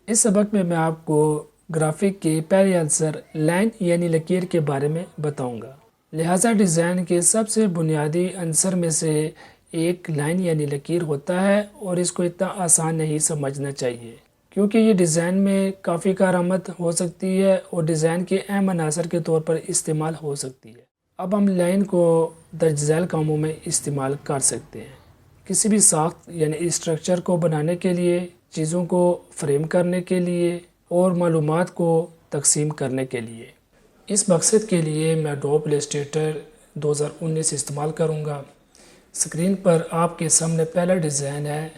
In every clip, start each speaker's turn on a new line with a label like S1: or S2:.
S1: इस सबक में मैं आपको ग्राफिक के पहले आंसर लाइन यानी लकीर के बारे में बताऊंगा। लिहाजा डिज़ाइन के सबसे बुनियादी आंसर में से एक लाइन यानी लकीर होता है और इसको इतना आसान नहीं समझना चाहिए क्योंकि ये डिज़ाइन में काफ़ी कारआमद हो सकती है और डिज़ाइन के अहम अनासर के तौर पर इस्तेमाल हो सकती है। अब हम लाइन को दर्ज झैल कामों में इस्तेमाल कर सकते हैं। किसी भी साख्त यानी स्ट्रक्चर को बनाने के लिए, चीज़ों को फ्रेम करने के लिए और मालूमात को तकसीम करने के लिए। इस मकसद के लिए मैं एडोब इलस्ट्रेटर 2019 इस्तेमाल करूँगा। स्क्रीन पर आपके सामने पहला डिज़ाइन है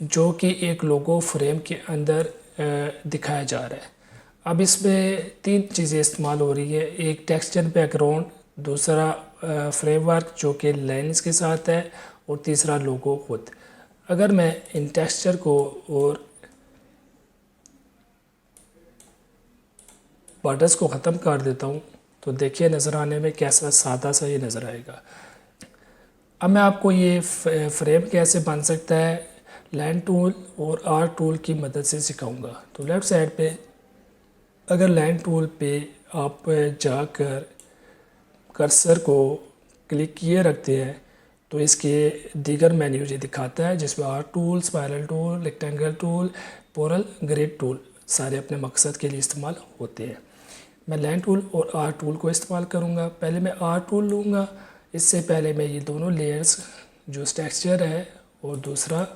S1: जो कि एक लोगो फ्रेम के अंदर दिखाया जा रहा है। अब इसमें तीन चीज़ें इस्तेमाल हो रही है, एक टेक्सचर बैकग्राउंड, दूसरा फ्रेमवर्क जो कि लाइन्स के साथ है और तीसरा लोगो खुद। अगर मैं इन टेक्सचर को और बॉर्डर्स को ख़त्म कर देता हूँ तो देखिए नज़र आने में कैसा सादा सा ये नज़र आएगा। अब मैं आपको ये फ्रेम कैसे बन सकता है लाइन टूल और आर टूल की मदद से सिखाऊंगा। तो लेफ़्ट साइड पे अगर लाइन टूल पे आप जाकर कर्सर को क्लिक किए रखते हैं तो इसके दीगर मेन्यू ये दिखाता है जिसमें R tool, spiral tool, rectangle tool, polar, grid tool सारे अपने मकसद के लिए इस्तेमाल होते हैं। मैं लाइन टूल और आर टूल को इस्तेमाल करूँगा। पहले मैं आर टूल लूँगा। इससे पहले मैं ये दोनों लेयर्स जो टेक्सचर है और दूसरा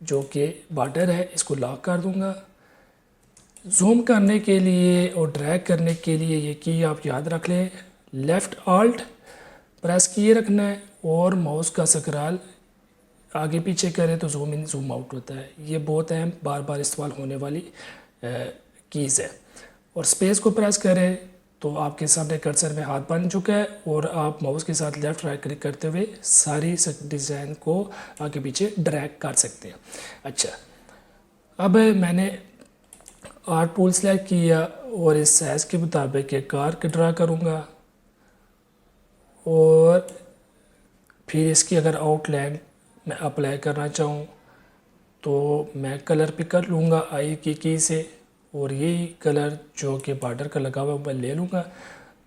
S1: जो कि बॉर्डर है इसको लॉक कर दूँगा। जूम करने के लिए और ड्रैग करने के लिए ये की आप याद रख लें, लेफ़्ट ऑल्ट प्रेस किए रखना है और माउस का स्क्रॉल आगे पीछे करें तो जूम इन जूम आउट होता है। ये बहुत अहम बार बार इस्तेमाल होने वाली कीज़ है। और स्पेस को प्रेस करें तो आपके सामने कर्सर में हाथ बन चुका है और आप माउस के साथ लेफ़्ट राइट क्लिक करते हुए सारी डिज़ाइन को आगे पीछे ड्रैग कर सकते हैं। अच्छा, अब मैंने आर टूल सेलेक्ट किया और इस साइज़ के मुताबिक एक आर्क ड्रा करूँगा और फिर इसकी अगर आउटलाइन मैं अप्लाई करना चाहूँ तो मैं कलर पिक कर लूँगा आई की से और यही कलर जो कि बॉर्डर का लगा हुआ मैं ले लूँगा।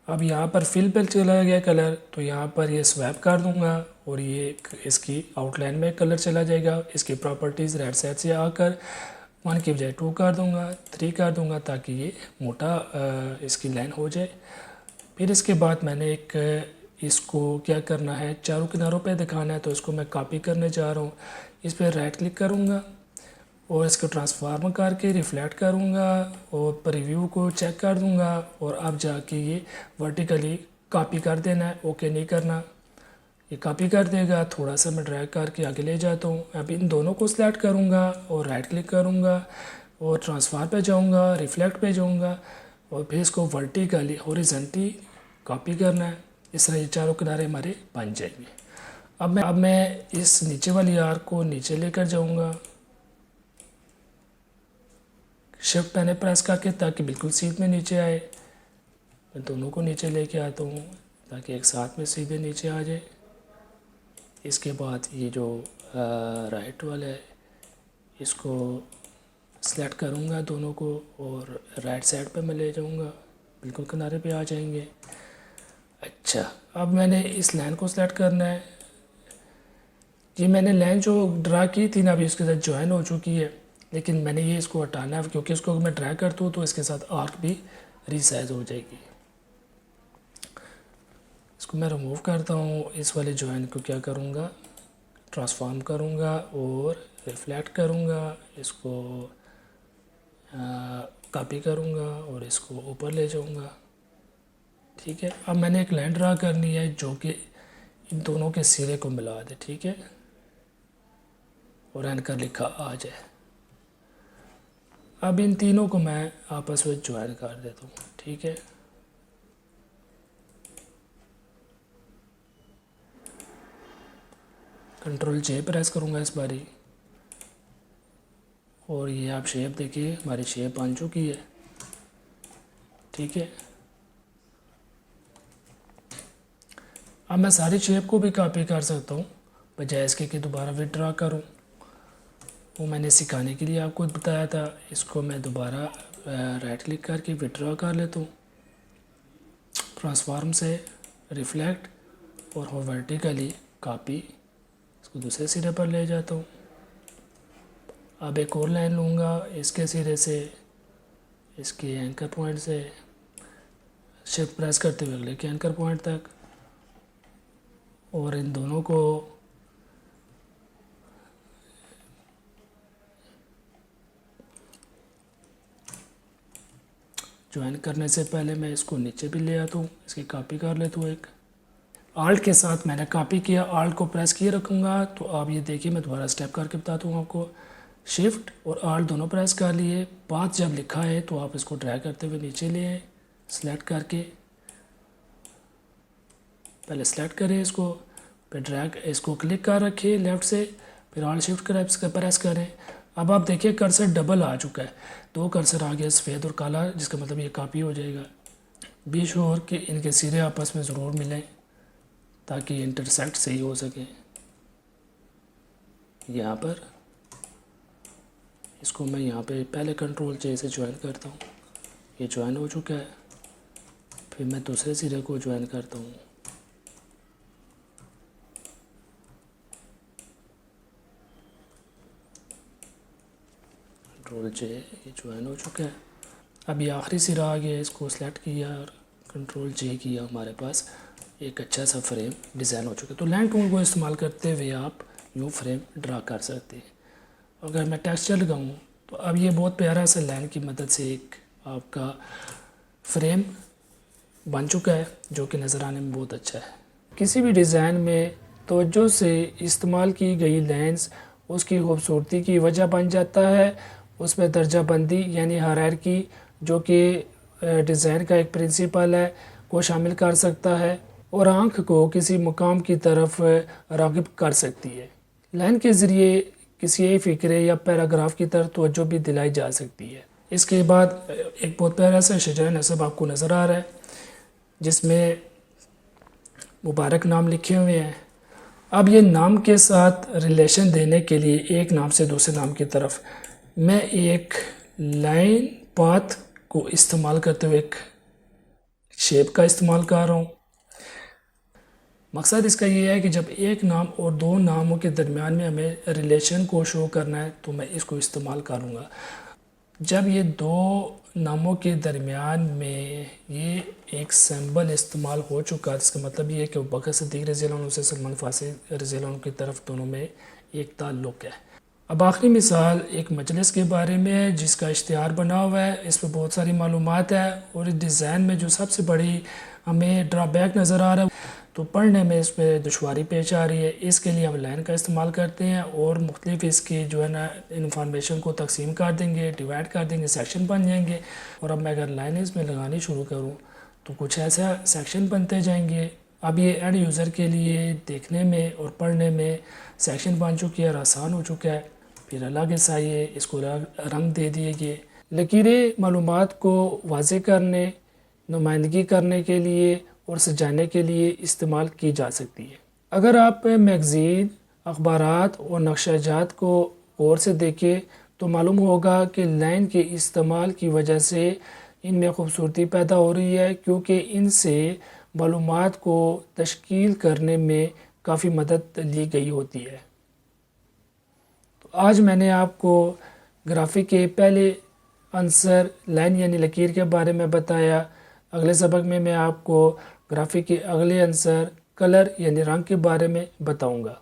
S1: अब यहाँ पर फिल पर चला गया कलर तो यहाँ पर ये स्वैप कर दूँगा और ये इसकी आउटलाइन में कलर चला जाएगा। इसकी प्रॉपर्टीज़ राइट साइड से आकर 1 की बजाय 2 कर दूँगा, 3 कर दूँगा ताकि ये मोटा इसकी लाइन हो जाए। फिर इसके बाद मैंने एक इसको क्या करना है, चारों किनारों पे दिखाना है तो इसको मैं कॉपी करने जा रहा हूँ। इस पर राइट क्लिक करूँगा और इसको ट्रांसफार्म करके रिफ्लेक्ट करूँगा और प्रीव्यू को चेक कर दूँगा और अब जाके ये वर्टिकली कॉपी कर देना है, ओके नहीं करना। ये कॉपी कर देगा। थोड़ा सा मैं ड्रैग करके आगे ले जाता हूँ। अब इन दोनों को सिलेक्ट करूँगा और राइट क्लिक करूँगा और ट्रांसफार पे जाऊँगा, रिफ्लेक्ट पे जाऊँगा और फिर इसको वर्टिकली हॉरिजॉन्टली कॉपी करना है। इस तरह ये चारों किनारे हमारे बन जाएंगे। अब मैं इस नीचे वाली आर्क को नीचे लेकर जाऊँगा शिफ्ट मैंने प्रेस करके ताकि बिल्कुल सीध में नीचे आए। मैं दोनों को नीचे लेके आता हूँ ताकि एक साथ में सीधे नीचे आ जाए। इसके बाद ये जो राइट वाला है इसको सेलेक्ट करूँगा दोनों को और राइट साइड पे मैं ले जाऊँगा, बिल्कुल किनारे पे आ जाएंगे। अच्छा, अब मैंने इस लाइन को सेलेक्ट करना है। ये मैंने लाइन जो ड्रा की थी ना अभी उसके साथ ज्वाइन हो चुकी है, लेकिन मैंने ये इसको हटाना है क्योंकि इसको मैं ड्रैग करता हूँ तो इसके साथ आर्क भी रीसाइज हो जाएगी। इसको मैं रिमूव करता हूँ। इस वाले जॉइन को क्या करूँगा, ट्रांसफॉर्म करूँगा और रिफ्लेक्ट करूँगा, इसको कॉपी करूँगा और इसको ऊपर ले जाऊँगा। ठीक है, अब मैंने एक लाइन ड्रा करनी है जो कि इन दोनों के सिरे को मिला दे। ठीक है, और एंकर लिखा आ जाए। अब इन तीनों को मैं आपस में ज्वाइन कर देता हूँ। ठीक है, कंट्रोल जे प्रेस करूँगा इस बारी और ये आप शेप देखिए हमारी शेप बन चुकी है। ठीक है, अब मैं सारी शेप को भी कॉपी कर सकता हूँ बजाय इसके कि दोबारा विड्रॉ करूँ वो मैंने सिखाने के लिए आपको बताया था। इसको मैं दोबारा राइट क्लिक करके विड्रॉ कर लेता हूँ, ट्रांसफॉर्म से रिफ्लेक्ट और वर्टिकली कॉपी, इसको दूसरे सिरे पर ले जाता हूँ। अब एक और लाइन लूँगा, इसके सिरे से इसके एंकर पॉइंट से शिफ्ट प्रेस करते हुए अगले के एंकर पॉइंट तक, और इन दोनों को ज्वाइन करने से पहले मैं इसको नीचे भी ले आता हूँ, इसकी कॉपी कर लेता हूँ। एक आल्ट के साथ मैंने कॉपी किया, आल्ट को प्रेस किए रखूँगा तो आप ये देखिए, मैं दोबारा स्टेप करके बताता हूँ आपको। शिफ्ट और आल्ट दोनों प्रेस कर लिए, बात जब लिखा है तो आप इसको ड्रैग करते हुए नीचे ले आए, सेलेक्ट करके पहले सेलेक्ट करें इसको, फिर ड्रैग इसको क्लिक कर रखिए लेफ़्ट से, फिर आल्ट शिफ्ट प्रेस करें। अब आप देखिए कर्सर डबल आ चुका है, दो कर्सर आ गया सफ़ेद और काला, जिसका मतलब ये कॉपी हो जाएगा। बी श्योर कि इनके सिरे आपस में ज़रूर मिलें ताकि इंटरसेक्ट सही हो सके। यहाँ पर इसको मैं यहाँ पे पहले कंट्रोल जे से ज्वाइन करता हूँ, ये ज्वाइन हो चुका है। फिर मैं दूसरे सिरे को ज्वाइन करता हूँ, कंट्रोल जे, ये ज्वाइन हो चुका है। अब ये आखिरी सिरा आ गया, इसको सेलेक्ट किया और कंट्रोल जे किया, हमारे पास एक अच्छा सा फ्रेम डिज़ाइन हो चुका है। तो लाइन टूल को इस्तेमाल करते हुए आप यूँ फ्रेम ड्रा कर सकते हैं। अगर मैं टेक्सचर लगाऊँ तो अब ये बहुत प्यारा सा लाइन की मदद से एक आपका फ्रेम बन चुका है, जो कि नज़र आने में बहुत अच्छा है। किसी भी डिज़ाइन में तवज्जो से इस्तेमाल की गई लाइन्स उसकी खूबसूरती की वजह बन जाता है। उसमें दर्जाबंदी यानी हायरार्की, जो कि डिज़ाइन का एक प्रिंसिपल है, को शामिल कर सकता है और आँख को किसी मुकाम की तरफ राग़िब कर सकती है। लाइन के ज़रिए किसी फ़िक्रे या पैराग्राफ की तरफ तवज्जो भी दिलाई जा सकती है। इसके बाद एक बहुत प्यारा सा शजर नसब आपको नज़र आ रहा है, जिसमें मुबारक नाम लिखे हुए हैं। अब ये नाम के साथ रिलेशन देने के लिए एक नाम से दूसरे नाम की तरफ मैं एक लाइन पाथ को इस्तेमाल करते हुए एक शेप का इस्तेमाल कर रहा हूँ। मकसद इसका ये है कि जब एक नाम और दो नामों के दरमियान में हमें रिलेशन को शो करना है तो मैं इसको इस्तेमाल करूँगा। जब ये दो नामों के दरमियान में ये एक सिंबल इस्तेमाल हो चुका है, इसका मतलब ये है कि बकर सिद्दीक रज़ी अल्लाह अन्हु से सलमान फारसी रज़ी अल्लाह अन्हु की तरफ दोनों में एक ताल्लुक़ है। अब आखिरी मिसाल एक मजलिस के बारे में है जिसका इश्तिहार बना हुआ है, इस पर बहुत सारी मालूमात है और इस डिज़ाइन में जो सबसे बड़ी हमें ड्रॉबैक नज़र आ रहा है तो पढ़ने में इस पर दुश्वारी पेश आ रही है। इसके लिए हम लाइन का इस्तेमाल करते हैं और मुख्तलिफ इसकी जो है ना इन्फॉर्मेशन को तकसीम कर देंगे, डिवाइड कर देंगे, सेक्शन बन जाएंगे। और अब मैं अगर लाइन इसमें लगानी शुरू करूँ तो कुछ ऐसा सेक्शन बनते जाएंगे। अब ये एंड यूज़र के लिए देखने में और पढ़ने में सेक्शन बन चुकी है और आसान हो चुका है। फिर अलग हिस्सा ये इसको रंग दे दिए गए। लकीरें मालूमात को वाज़े करने, नुमाइंदगी करने के लिए और सजाने के लिए इस्तेमाल की जा सकती है। अगर आप मैगज़ीन, अखबारात और नक्शाजात को गौर से देखें तो मालूम होगा कि लाइन के इस्तेमाल की वजह से इनमें खूबसूरती पैदा हो रही है, क्योंकि इनसे मालूमात को तश्कील करने में काफ़ी मदद ली गई होती है। तो आज मैंने आपको ग्राफिक के पहले अंसर लाइन यानी लकीर के बारे में बताया। अगले सबक में मैं आपको ग्राफिक के अगले अंसर कलर यानी रंग के बारे में बताऊंगा।